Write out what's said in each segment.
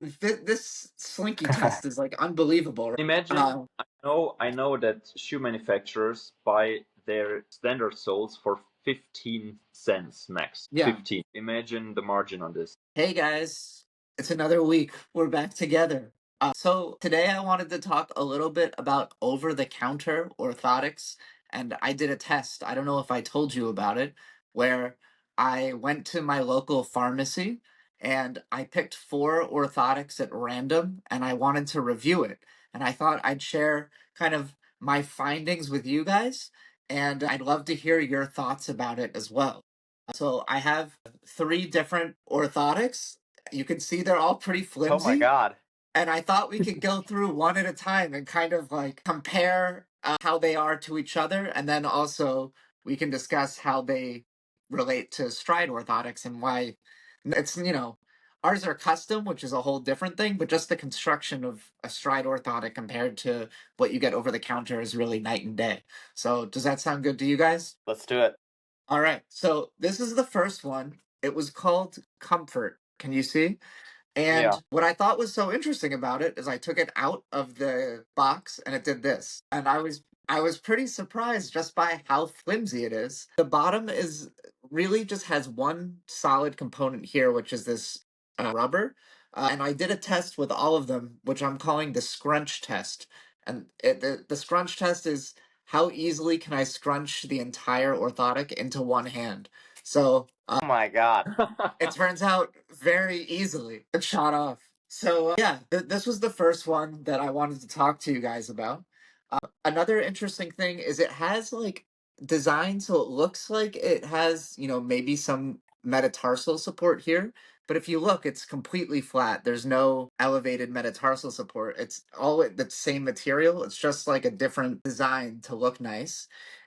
This Slinky test is like unbelievable. Imagine, Uh, I know that shoe manufacturers buy their standard soles for 15 cents max. yeah. 15. Imagine the margin on this. Hey guys, it's another week. We're back together. So today I wanted to talk a little bit about over-the-counter orthotics, and I did a test. I don't know if I told you about it, where I went to my local pharmacy and I picked four orthotics at random, and I wanted to review it. And I thought I'd share kind of my findings with you guys, and I'd love to hear your thoughts about it as well. So I have three different orthotics. You can see they're all pretty Oh my flimsy. god. And I thought we could go through one at a time and kind of like compare how they are to each other. And then also we can discuss how they relate to stride orthotics and why it's, ours are custom, which is a whole different thing, but just the construction of a stride orthotic compared to what you get over the counter is really night and day. So does that sound good to you guys? Let's do it. All right. So this is the first one. It was called Comfort. Can you see? Yeah. And what I thought was so interesting about it is I took it out of the box and it did this. And I was pretty surprised just by how flimsy it is. The bottom is really just has one solid component here, which is this rubber. And I did a test with all of them, which I'm calling the scrunch test. And the scrunch test is how easily can I scrunch the entire orthotic into one hand. So Oh my god. it turns out very easily. It shot off. So, yeah, this was the first one that I wanted to talk to you guys about. Another interesting thing is it has like design, so it looks like it has, maybe some metatarsal support here. But if you look, it's completely flat. There's no elevated metatarsal support. It's all the same material. It's just like a different design to look nice.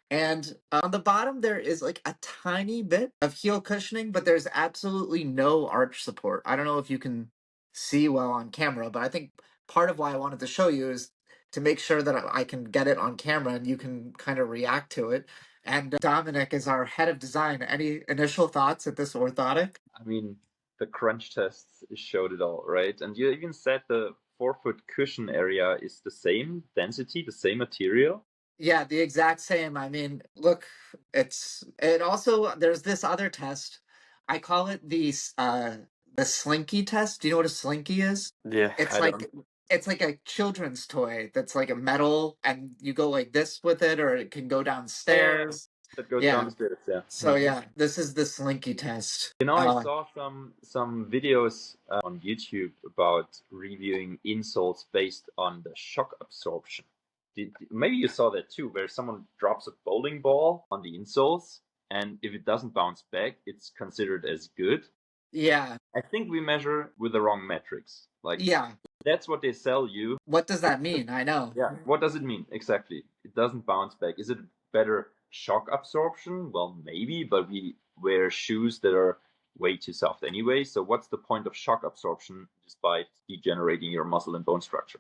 And on the bottom, there is like a tiny bit of heel cushioning, but there's absolutely no arch support. I don't know if you can see well on camera, but I think part of why I wanted to show you is to make sure that I can get it on camera and you can kind of react to it. And Dominic is our head of design. Any initial thoughts at this orthotic? I mean, the crunch tests showed it all, right? And you even said the forefoot cushion area is the same density, the same material. Yeah, the exact same. I mean, look, it also there's this other test. I call it the Slinky test. Do you know what a Slinky is? Yeah. It's I like don't. it's like a children's toy that's like a metal and you go like this with it or it can go downstairs. That goes down Yeah. the stairs, yeah. So yeah, this is the Slinky test. I saw some videos on YouTube about reviewing insoles based on the shock absorption. Maybe you saw that too, where someone drops a bowling ball on the insoles, and if it doesn't bounce back, it's considered as good. Yeah. I think we measure with the wrong metrics. Like, Yeah. that's what they sell you. What does that mean? I know. Yeah. What does it mean exactly? It doesn't bounce back. Is it better shock absorption? Well, maybe, but we wear shoes that are way too soft anyway. So what's the point of shock absorption despite degenerating your muscle and bone structure?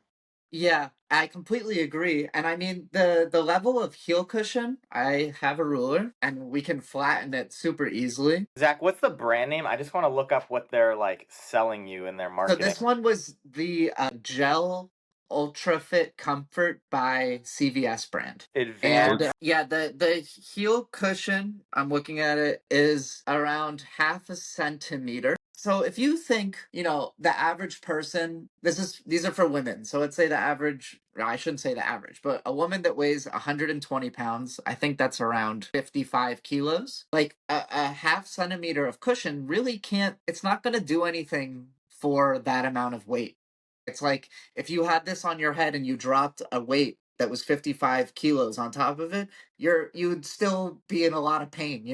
Yeah, I completely agree. And I mean the level of heel cushion, I have a ruler and we can flatten it super easily. Zach, what's the brand name? I just want to look up what they're like selling you in their So marketing. this one was the Gel Ultra Fit Comfort by CVS brand. Advanced. And yeah, the heel cushion, I'm looking at it, is around half a centimeter. So if you think, the average person, these are for women. So let's say the average, I shouldn't say the average, but a woman that weighs 120 pounds, I think that's around 55 kilos. Like a half centimeter of cushion really can't, it's not going to do anything for that amount of weight. It's like if you had this on your head and you dropped a weight that was 55 kilos on top of it, you would still be in a lot of pain.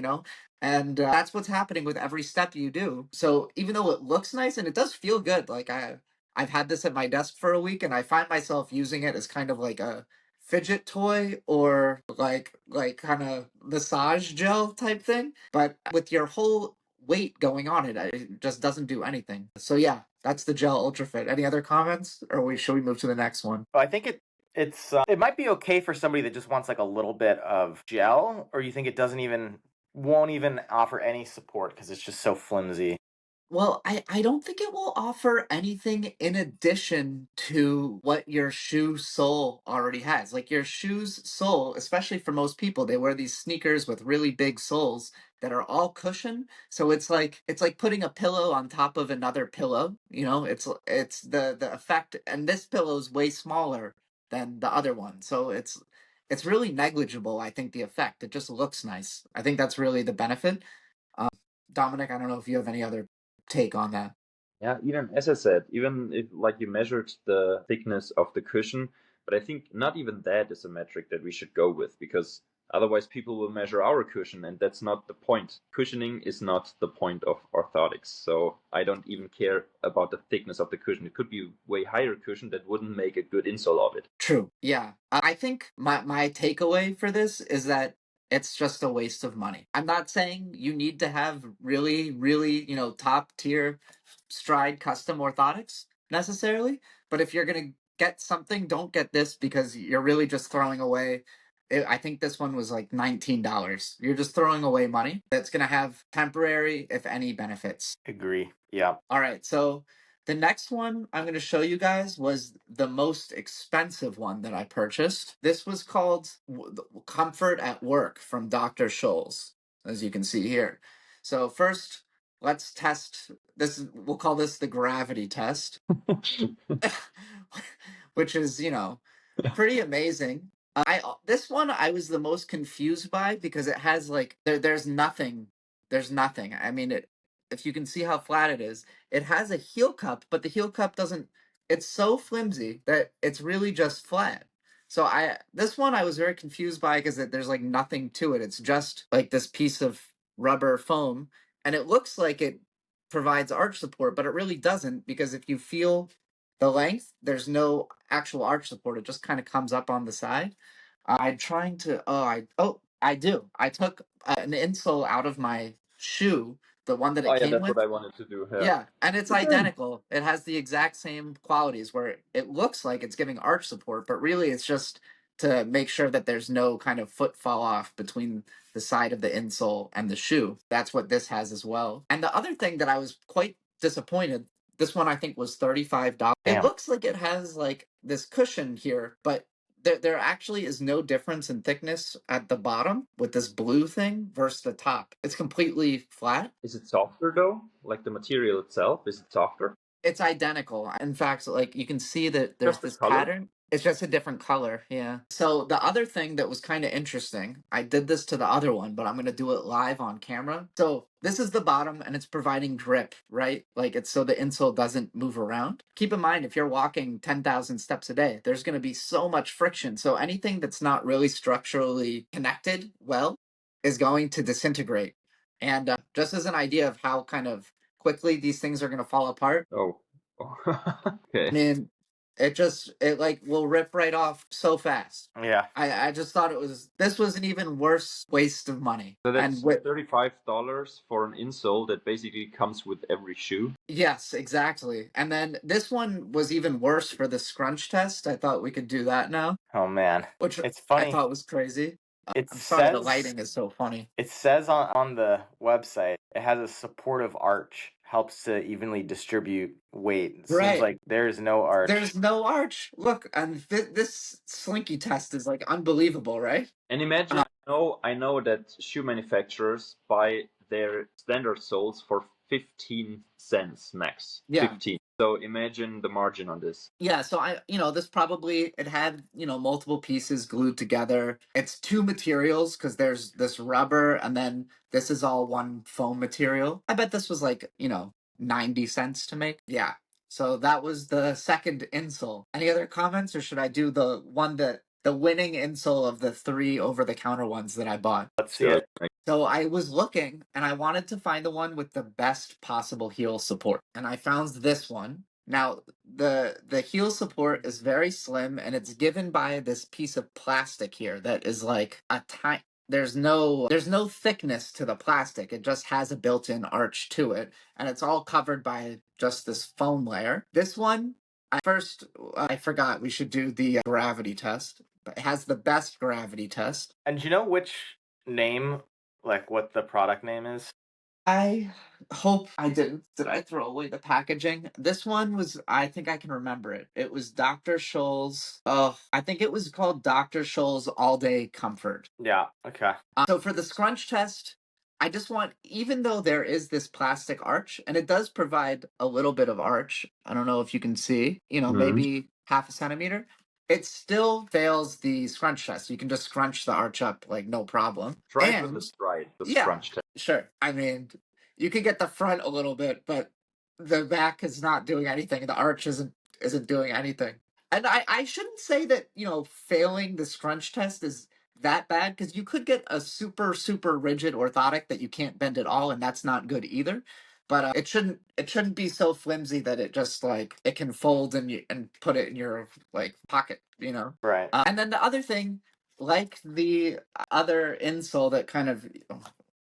And that's what's happening with every step you do. So even though it looks nice and it does feel good, like I've had this at my desk for a week and I find myself using it as kind of like a fidget toy or like kind of massage gel type thing. But with your whole weight going on it just doesn't do anything. So yeah, that's the Gel Ultra Fit. Any other comments, or should we move to the next one? I think it might be okay for somebody that just wants like a little bit of gel, or you think it won't even offer any support because it's just so flimsy. Well, I don't think it will offer anything in addition to what your shoe sole already has. Like your shoe's sole, especially for most people, they wear these sneakers with really big soles that are all cushion. So it's like putting a pillow on top of another pillow. You know, it's the effect, and this pillow is way smaller than the other one. So it's really negligible, I think, the effect. It just looks nice. I think that's really the benefit. Um, Dominic, I don't know if you have any other take on that. Yeah, even as I said, even if like you measured the thickness of the cushion, but I think not even that is a metric that we should go with because otherwise people will measure our cushion and that's not the point. Cushioning is not the point of orthotics. So I don't even care about the thickness of the cushion. It could be way higher cushion that wouldn't make a good insole of it. True. Yeah. I think my takeaway for this is that it's just a waste of money. I'm not saying you need to have really, really, top tier stride custom orthotics necessarily, but if you're going to get something, don't get this because you're really just throwing away. I think this one was like $19. You're just throwing away money that's going to have temporary, if any, benefits. Agree. Yeah. All right, so the next one I'm going to show you guys was the most expensive one that I purchased. This was called Comfort at Work from Dr. Scholl's, as you can see here. So first, let's test this. We'll call this the gravity test, which is, pretty amazing. This one I was the most confused by because it has like there's nothing. There's nothing. I mean, if you can see how flat it is, it has a heel cup, but the heel cup doesn't. It's so flimsy that it's really just flat. So this one I was very confused by because there's like nothing to it. It's just like this piece of rubber foam, and it looks like it provides arch support, but it really doesn't because if you feel the length, there's no actual arch support. It just kind of comes up on the side. I'm trying to. I do. I took an insole out of my shoe, the one that Oh it yeah, came that's what with. I wanted to do. Yeah. Yeah, and it's identical. It has the exact same qualities where it looks like it's giving arch support, but really it's just to make sure that there's no kind of foot fall off between the side of the insole and the shoe. That's what this has as well. And the other thing that I was quite disappointed, this one I think was $35. It Damn. looks like it has like this cushion here, but there actually is no difference in thickness at the bottom with this blue thing versus the top. It's completely flat. Is it softer though? Like the material itself, is it softer? It's identical. In fact, like you can see that there's Just the this color? pattern. It's just a different color. Yeah. So the other thing that was kind of interesting, I did this to the other one, but I'm going to do it live on camera. So this is the bottom and it's providing grip, right? Like it's so the insole doesn't move around. Keep in mind, if you're walking 10,000 steps a day, there's going to be so much friction. So anything that's not really structurally connected well is going to disintegrate. And just as an idea of how kind of quickly these things are going to fall apart. Oh. Okay. I mean, it like will rip right off so fast. Yeah. I just thought this was an even worse waste of money. So And that's with $35 for an insole that basically comes with every shoe. yes, exactly. And then this one was even worse for the scrunch test. I thought we could do that now, Oh man. which It's I funny. thought was crazy. It I'm sorry, the says lighting is so funny. it says on the website it has a supportive arch, helps to evenly distribute weight. It seems Right. like there's no arch. There's no arch. Look, and this Slinky test is like unbelievable, right? And imagine, I know that shoe manufacturers buy their standard soles for 15 cents max. Yeah. 15. So imagine the margin on this. Yeah, so this probably it had, multiple pieces glued together. It's two materials because there's this rubber and then this is all one foam material. I bet this was like, 90 cents to make. Yeah. So that was the second insole. Any other comments or should I do the winning insole of the three over the counter ones that I bought? Let's see it. So I was looking and I wanted to find the one with the best possible heel support. And I found this one. Now, the heel support is very slim and it's given by this piece of plastic here that is like a tiny there's no thickness to the plastic. It just has a built-in arch to it and it's all covered by just this foam layer. This one I forgot we should do the gravity test. But it has the best gravity test. And do you know which name, like what the product name is? I hope I didn't. Did I throw away the packaging? This one was, I think I can remember it. It was Dr. Scholl's. Oh, I think it was called Dr. Scholl's All Day Comfort. Yeah. Okay. So for the scrunch test, I just want, even though there is this plastic arch, and it does provide a little bit of arch, I don't know if you can see, maybe half a centimeter, it still fails the scrunch test. You can just scrunch the arch up like no problem. Try it with And the stride, the yeah, scrunch test. sure. I mean, you could get the front a little bit, but the back is not doing anything. The arch isn't doing anything. And I shouldn't say that, failing the scrunch test is that bad, because you could get a super, super rigid orthotic that you can't bend at all, and that's not good either. But it shouldn't be so flimsy that it just like it can fold and put it in your like pocket. Right. And then the other thing, like the other insole that kind of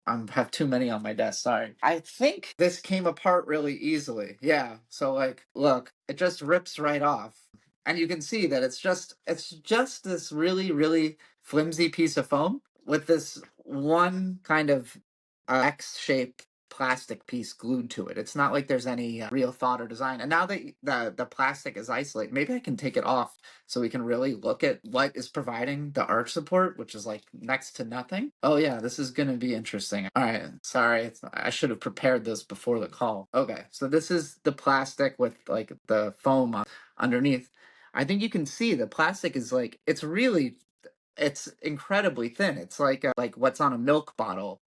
I have too many on my desk. Sorry. I think this came apart really easily. Yeah. So like, look, it just rips right off, and you can see that it's just this really really flimsy piece of foam with this one kind of X-shaped plastic piece glued to it. It's not like there's any real thought or design. And now that the plastic is isolated, maybe I can take it off so we can really look at what is providing the arch support, which is like next to nothing. Oh yeah, this is going to be interesting. All right, sorry, I should have prepared this before the call. Okay, so this is the plastic with like the foam underneath. I think you can see the plastic is like it's incredibly thin. It's like what's on a milk bottle.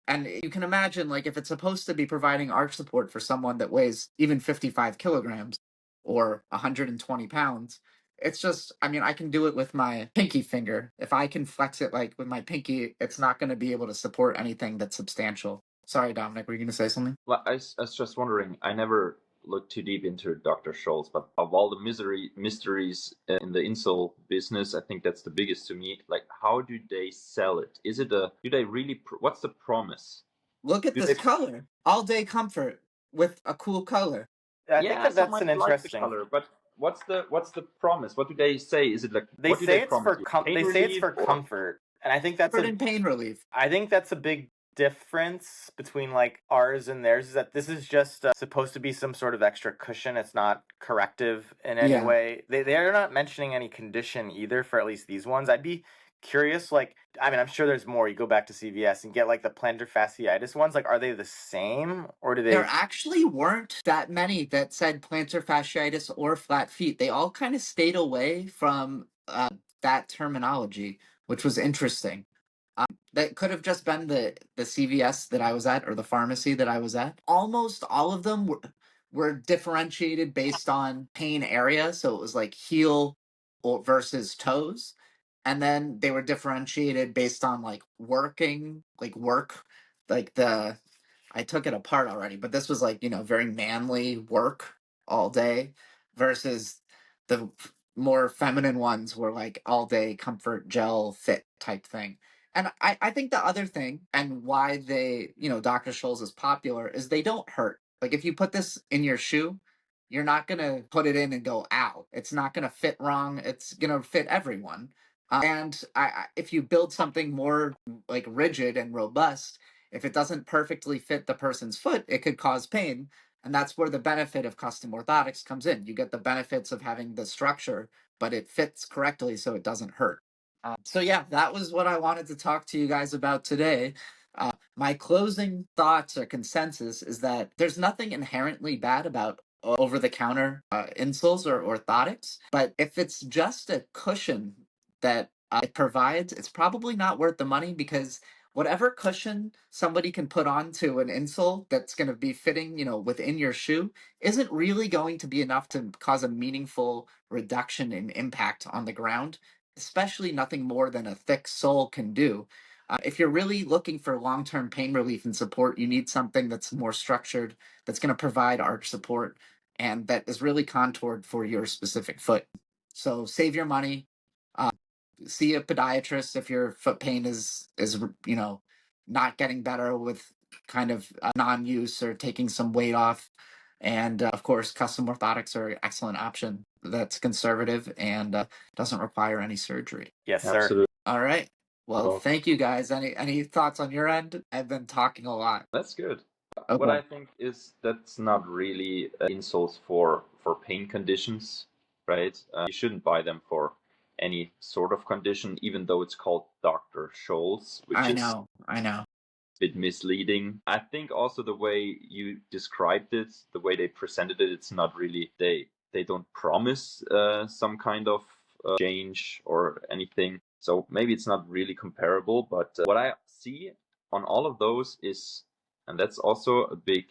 And you can imagine, like, if it's supposed to be providing arch support for someone that weighs even 55 kilograms or 120 pounds, it's just, I mean, I can do it with my pinky finger. If I can flex it like with my pinky, it's not going to be able to support anything that's substantial. Sorry, Dominic, were you going to say something? Well, I was just wondering. I never looked too deep into Dr. Scholl's, but of all the mysteries in the insole business, I think that's the biggest to me. Like, how do they sell it? Do they really? What's the promise? Look at Do this they? color. All day comfort with a cool color. I think Yeah, that some that's might an like the interesting. color, but what's the promise? What do they say? Is it like They what do say they it's promise for you? Pain they say it's relief for or comfort, and I think that's Comfort and pain relief. a big difference between like ours and theirs is that this is just supposed to be some sort of extra cushion. It's not corrective in any Yeah. way. They're not mentioning any condition either for at least these ones. I'd be curious, like, I mean, I'm sure there's more. You go back to CVS and get like the plantar fasciitis ones. Like, are they the same, or do There they? actually weren't that many that said plantar fasciitis or flat feet. They all kind of stayed away from that terminology, which was interesting. That could have just been the CVS that I was at or the pharmacy that I was at. Almost all of them were differentiated based on pain area. So it was like heel or versus toes. And then they were differentiated based on like work, like I took it apart already, but this was like, very manly work all day versus the more feminine ones were like all day comfort gel fit type thing. And I think the other thing and why Dr. Scholl's is popular is they don't hurt. Like if you put this in your shoe, you're not going to put it in and go, ow. It's not going to fit wrong. It's going to fit everyone. And if you build something more like rigid and robust, if it doesn't perfectly fit the person's foot, it could cause pain. And that's where the benefit of custom orthotics comes in. You get the benefits of having the structure, but it fits correctly so it doesn't hurt. So, yeah, that was what I wanted to talk to you guys about today. My closing thoughts or consensus is that there's nothing inherently bad about over the counter insoles or orthotics, but if it's just a cushion that it provides, it's probably not worth the money because whatever cushion somebody can put onto an insole that's going to be fitting, within your shoe isn't really going to be enough to cause a meaningful reduction in impact on the ground, especially nothing more than a thick sole can do. If you're really looking for long-term pain relief and support, you need something that's more structured, that's going to provide arch support, and that is really contoured for your specific foot. So save your money. Uh, See a podiatrist if your foot pain is not getting better with kind of non-use or taking some weight off. And of course, custom orthotics are an excellent option that's conservative and doesn't require any surgery. Yes, sir. absolutely? All right. Well, Well, thank you guys. Any thoughts on your end? I've been talking a lot. that's good. What I Okay. think is that's not really insoles for pain conditions, right? You shouldn't buy them for any sort of condition, even though it's called Dr. Scholl's, which I is know. I know. bit misleading. I think also the way you described it, the way they presented it, it's not really they don't promise some kind of change or anything. So maybe it's not really comparable. But what I see on all of those is, and that's also a big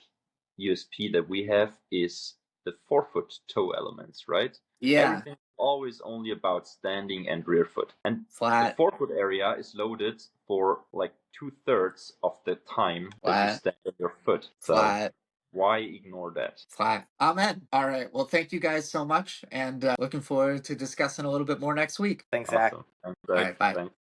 USP that we have, is the forefoot toe elements, right? Yeah. Everything always only about standing and rear foot. And the Flat. forefoot area is loaded for like 2/3 of the time that you Flat. stand on your foot. So Flat. why ignore that? Flat. Amen. All right. Well, thank you guys so much, and looking forward to discussing a little bit more next week. Thanks, Zach. Awesome. Thanks, All Greg. right. Bye. Thanks.